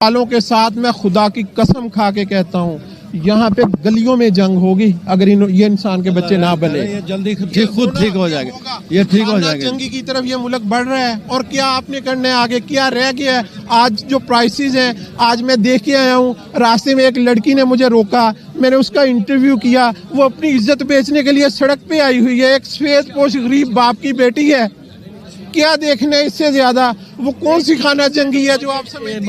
वालों के साथ मैं खुदा की कसम खा के कहता हूँ, यहाँ पे गलियों में जंग होगी अगर ये इंसान के बच्चे ना बने। ये जल्दी खुद ठीक हो जाएगा, ये ठीक हो जाएगा। जंगी की तरफ ये मुल्क बढ़ रहा है और क्या आपने करना है आगे, क्या रह गया है? आज जो प्राइसेस हैं, आज मैं देख के आया हूँ, रास्ते में एक लड़की ने मुझे रोका, मैंने उसका इंटरव्यू किया, वो अपनी इज्जत बेचने के लिए सड़क पे आई हुई है, एक सफेद पोश गरीब बाप की बेटी है। क्या देखना है इससे ज्यादा? वो कौन सी खाना जंगी है जो आप समझते हैं?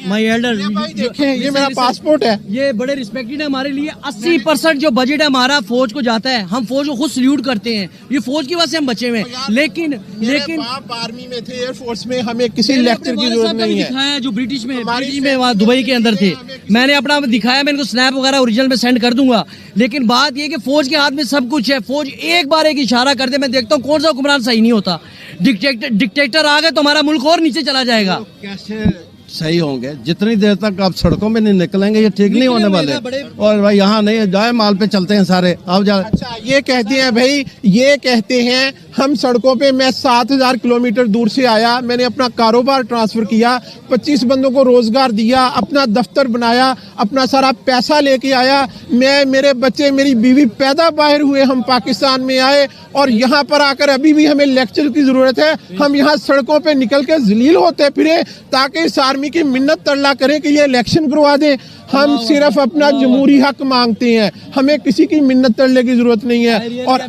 माई एल्डर देखें, ये मेरा पासपोर्ट है, ये बड़े रिस्पेक्टेड है हमारे लिए। 80% जो बजट है हमारा फौज को जाता है, हम फौज को खुद सल्यूट करते हैं, ये फौज की वजह से हम बचे हुए हैं। लेकिन आप आर्मी में थे, एयरफोर्स में, हमें किसी लेक्चर की जरूरत नहीं है। दिखाया जो ब्रिटिश में वहाँ दुबई के अंदर थे, मैंने अपना दिखाया, मैं इनको स्नैप वगैरह ओरिजिनल में सेंड कर दूंगा। लेकिन बात ये कि फौज के हाथ में सब कुछ है, फौज एक बार एक इशारा कर दे, मैं देखता हूँ कौन सा हुक्मरान सही नहीं होता। डिक्टेटर आ गए तो हमारा मुल्क और नीचे चला जाएगा। कैसे सही होंगे? जितनी देर तक आप सड़कों में नहीं निकलेंगे ये ठीक नहीं होने वाले। और भाई यहाँ नहीं जाए, माल पे चलते हैं सारे। आप जा अच्छा, ये कहते हैं भाई, ये कहते हैं हम सड़कों पे, मैं 7000 किलोमीटर दूर से आया, मैंने अपना कारोबार ट्रांसफर किया, 25 बंदों को रोजगार दिया, अपना दफ्तर बनाया, अपना सारा पैसा लेके आया, मैं, मेरे बच्चे, मेरी बीवी पैदा बाहर हुए, हम पाकिस्तान में आए और यहाँ पर आकर अभी भी हमें लेक्चर की जरूरत है। हम यहाँ सड़कों पे निकल के जलील होते फिरे ताकि इस आर्मी की मिन्नत तरला करें कि ये इलेक्शन करवा दें। हम सिर्फ अपना जमहूरी हक मांगते हैं, हमें किसी की मिन्नत तरले की जरूरत नहीं है। और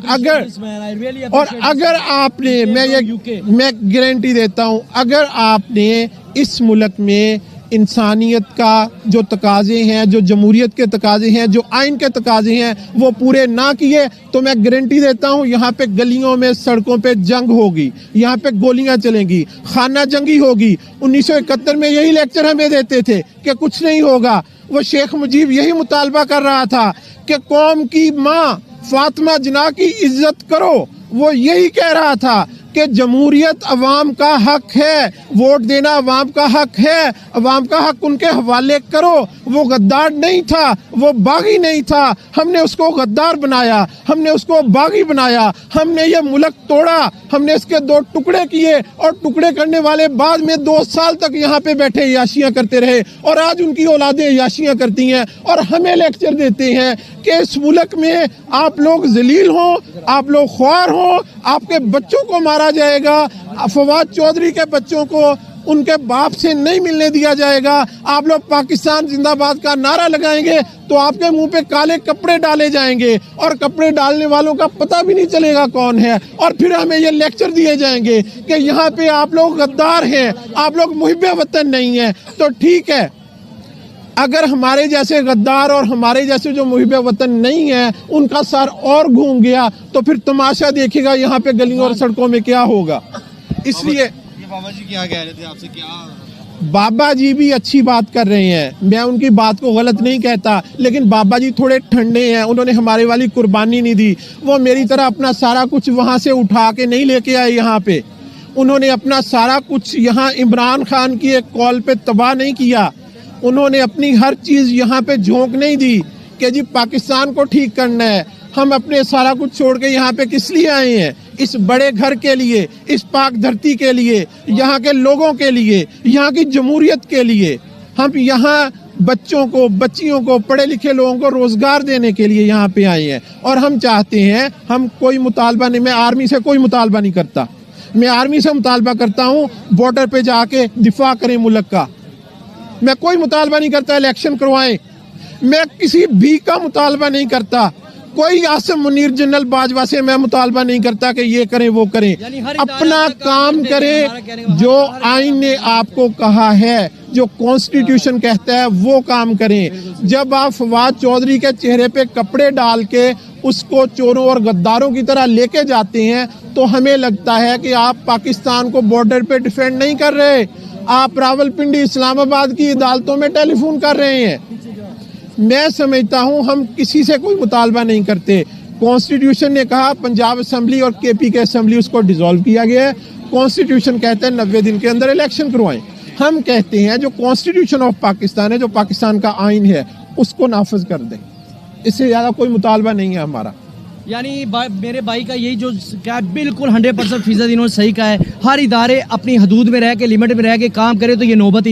अगर आपने, मैं गारंटी देता हूँ, अगर आपने इस मुल्क में इंसानियत का जो तकाजे हैं, जो जमहूरियत के तकाजे हैं, जो आइन के तकाजे हैं, वो पूरे ना किए तो मैं गारंटी देता हूँ यहाँ पे गलियों में, सड़कों पे जंग होगी, यहाँ पे गोलियां चलेंगी, खाना जंगी होगी। 1971 में यही लेक्चर हमें देते थे कि कुछ नहीं होगा। वो शेख मुजीब यही मुतालबा कर रहा था कि कौम की माँ फातिमा जिन्ना की इज्जत करो। वो यही कह रहा था कि जमहूरियत अवाम का हक है, वोट देना अवाम का हक है, अवाम का हक उनके हवाले करो। वो गद्दार नहीं था, वो बागी नहीं था, हमने उसको गद्दार बनाया, हमने उसको बागी बनाया, हमने ये मुल्क तोड़ा, हमने इसके 2 टुकड़े किए और टुकड़े करने वाले बाद में 2 साल तक यहाँ पे बैठे याशियाँ करते रहे और आज उनकी औलादें याशियाँ करती हैं और हमें लेक्चर देते हैं कि इस मुल्क में आप लोग जलील हों, आप लोग ख्वार हों, आपके बच्चों को मारा जाएगा, फवाद चौधरी के बच्चों को उनके बाप से नहीं मिलने दिया जाएगा। आप लोग पाकिस्तान जिंदाबाद का नारा लगाएंगे तो आपके मुंह पे काले कपड़े डाले जाएंगे और कपड़े डालने वालों का पता भी नहीं चलेगा कौन है। और फिर हमें ये लेक्चर दिए जाएंगे कि यहाँ पे आप लोग गद्दार हैं, आप लोग मुहिब्बे वतन नहीं है। तो ठीक है, अगर हमारे जैसे गद्दार और हमारे जैसे जो मुहिब्बे वतन नहीं है उनका सर और घूम गया तो फिर तमाशा देखेगा यहाँ पे गलियों और सड़कों में क्या होगा। इसलिए बाबा जी क्या कह रहे थे आपसे? क्या बाबा जी भी अच्छी बात कर रहे हैं, मैं उनकी बात को गलत नहीं कहता, लेकिन बाबा जी थोड़े ठंडे हैं, उन्होंने हमारे वाली कुर्बानी नहीं दी। वो मेरी तरह अपना सारा कुछ वहाँ से उठा के नहीं लेके आए यहाँ पे, उन्होंने अपना सारा कुछ यहाँ इमरान खान की एक कॉल पे तबाह नहीं किया। उन्होंने अपनी हर चीज़ यहाँ पे झोंक नहीं दी कि जी पाकिस्तान को ठीक करना है। हम अपने सारा कुछ छोड़ के यहाँ पे किस लिए आए हैं? इस बड़े घर के लिए, इस पाक धरती के लिए, यहाँ के लोगों के लिए, यहाँ की जमहूरियत के लिए। हम यहाँ बच्चों को, बच्चियों को, पढ़े लिखे लोगों को रोजगार देने के लिए यहाँ पे आए हैं। और हम चाहते हैं, हम कोई मुतालबा नहीं, मैं आर्मी से कोई मुतालबा नहीं करता, मैं आर्मी से मुतालबा करता हूँ बॉर्डर पे जाके दिफा करें मुल्क का। मैं कोई मुतालबा नहीं करता इलेक्शन करवाएं, मैं किसी भी का मुतालबा नहीं करता। कोई आसिम मुनीर, जनरल बाजवा से मैं मुतालबा नहीं करता कि ये करें वो करें, अपना काम करें। जो आइन ने आपको कहा है, जो कॉन्स्टिट्यूशन कहता है वो काम करें। जब आप फवाद चौधरी के चेहरे पे कपड़े डाल के उसको चोरों और गद्दारों की तरह लेके जाते हैं तो हमें लगता है कि आप पाकिस्तान को बॉर्डर पे डिफेंड नहीं कर रहे, आप रावलपिंडी, इस्लामाबाद की अदालतों में टेलीफोन कर रहे हैं। मैं समझता हूं हम किसी से कोई मुतालबा नहीं करते। कॉन्स्टिट्यूशन ने कहा पंजाब असेंबली और केपी के असेंबली उसको डिसॉल्व किया गया है। कॉन्स्टिट्यूशन कहते हैं 90 दिन के अंदर इलेक्शन करवाएं। हम कहते हैं जो कॉन्स्टिट्यूशन ऑफ पाकिस्तान है, जो पाकिस्तान का आइन है, उसको नाफिज कर दें। इससे ज़्यादा कोई मुतालबा नहीं है हमारा। यानी मेरे भाई का यही जो क्या बिल्कुल 100% फीसद इन्होंने सही कहा है। हर इदारे अपनी हदूद में रह के, लिमिट में रह के काम करे तो ये नौबत ही नहीं।